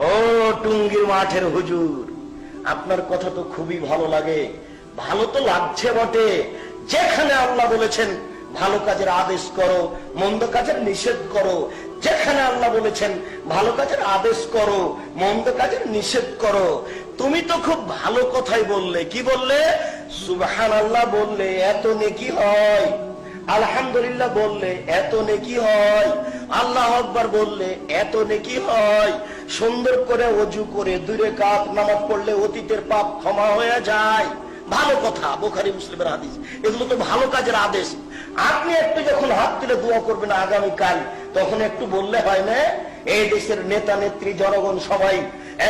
ও টুঙ্গির মাঠের হুজুর, আপনার কথা তো খুবই ভালো লাগে। ভালো তো লাগছে বটে, যেখানে আল্লাহ বলেছেন ভালো কাজের আদেশ করো, মন্দ কাজের নিষেধ করো। যেখানে আল্লাহ বলেছেন ভালো কাজের আদেশ করো, মন্দ কাজের নিষেধ করো। তুমি তো খুব ভালো কথাই বললে। কি বললে? সুবহানাল্লাহ বললে এত নেকি হয়, আলহামদুলিল্লাহ বললে এত নেকি হয়, আল্লাহু আকবার বললে এত নেকি হয়, সুন্দর করে ওযু করে 2 রাকাত নামাজ পড়লে অতীতের পাপ ক্ষমা হয়ে যায়। ভালো কথা, বুখারী মুসলিমের হাদিস। এগুলো তো ভালো কাজের আদেশ। আপনি একটু যখন হাত তুলে দোয়া করবেন আগামীকাল, তখন একটু বললে হয় না? এই দেশের নেতা নেত্রী জনগণ সবাই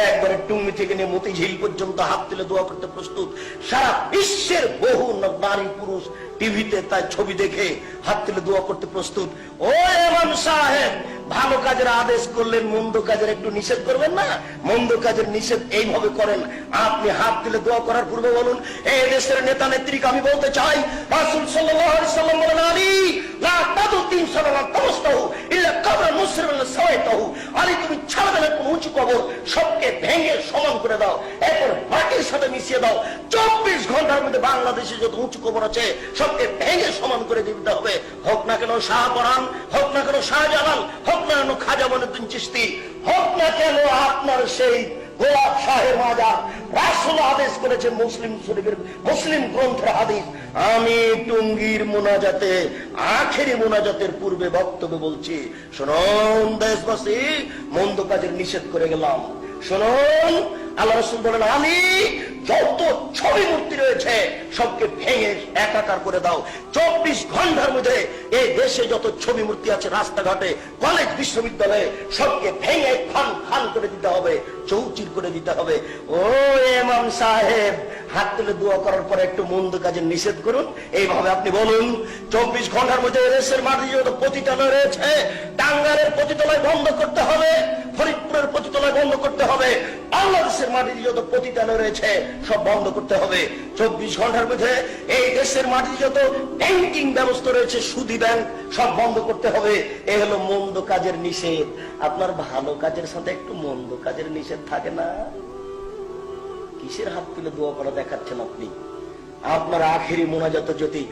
একবারে টুঙ্গি থেকে নিয়ে মতিঝিল পর্যন্ত হাত তুলে দোয়া করতে প্রস্তুত। সারা বিশ্বের বহু নারী পুরুষ টিভিতে তাই ছবি দেখে হাত তুলে দোয়া করতে প্রস্তুত। ও ইমাম সাহেব, ভালো কাজের আদেশ করলেন, মন্দ কাজের একটু নিষেধ করবেন না? মন্দ কাজের নিষেধ এইভাবে করেন। আপনি হাত তুলে দোয়া করার পূর্বে বলুন, এই দেশের নেতা নেত্রীকে আমি বলতে চাই, রাসূল সাল্লাল্লাহু আলাইহি সাল্লাম বলেন, আলী লা তাদু 3 সালাত তামস্তাহু ইল্লা কবর মুসরিমান সাওয়াইতাহু। আলী, তুমি ছাড়বে না কোন উঁচু কবর, সবকে ভেঙে সমান করে দাও, এরপর মাটির সাথে মিশিয়ে দাও। 24 ঘন্টার মধ্যে বাংলাদেশে যত উঁচু কবর আছে সবকে ভেঙে সমান করে দিতে হবে। হোক না কেন শাহপরান, হোক না কেন শাহজালাল, হোক না কেন খাজা মঈনুদ্দিন চিশতি, হোক না কেন আপনার সেই গোলাপ শাহের মাজার। রাসূল আদেশ করেছে, মুসলিম শরীফের মুসলিম গ্রন্থের হাদিস। আমি টুঙ্গির মুনাজাতে, আখেরি মুনাজাতের পূর্বে বক্তব্য বলছি, শুনুন দেশবাসী, মন্দ কাজের নিষেধ করে গেলাম। শুনুন, আল্লাহ রাসূল বলেন, আলী যত ছবি মূর্তি রয়েছে সবকে ভেঙে একাকার করে দাও। 24 ঘন্টার মধ্যে এই দেশে যত ছবি মূর্তি আছে রাস্তাঘাটে, কলেজ, বিশ্ববিদ্যালয়ে সবকে ভেঙে খান খান করে দিতে হবে, চৌচির করে দিতে হবে। ও ইমাম সাহেব, হাত তুলে দোয়া করার পরে একটু মন্দ কাজের নিষেধ করুন। এইভাবে আপনি বলুন, 24 ঘন্টার মধ্যে দেশের মাটি যত পতিতালয় রয়েছে, টাঙ্গাইলের পতিতালয় বন্ধ করতে হবে, ফরিদপুরের পতিতালয় বন্ধ করতে হবে, বাংলাদেশের মাটিতে যত পতিতালয় রয়েছে সব বন্ধ করতে হবে। 24 ঘন্টার মধ্যে এই দেশের মাটিতে যত ব্যাংকিং ব্যবস্থা রয়েছে, সুদী ব্যাংক, সব বন্ধ করতে হবে। এ হলো মন্দ কাজের নিষেধ। আপনার ভালো কাজের সাথে একটু মন্দ কাজের নিষেধ থাকে না? কিসের হাত তুলে দোয়া করা দেখাচ্ছেন আপনি? আপনার আখেরি মোনাজাত যদি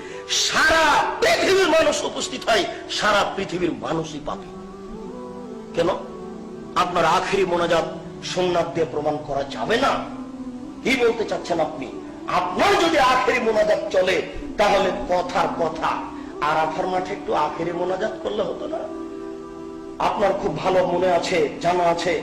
সারা পৃথিবীর মানুষ উপস্থিত হয়, সারা পৃথিবীর মানুষই পাবে। কেন? আপনার আখেরি মোনাজাত সুন্নাত দিয়ে প্রমাণ করা যাবে না? কি বলতে চাচ্ছেন আপনি? আপনার যদি আখেরি মোনাজাত চলে, তাহলে কথার কথা আরাফার মাঠে একটু আখেরি মোনাজাত করলে হতো না? আপনার খুব ভালো মনে আছে, জানা আছে,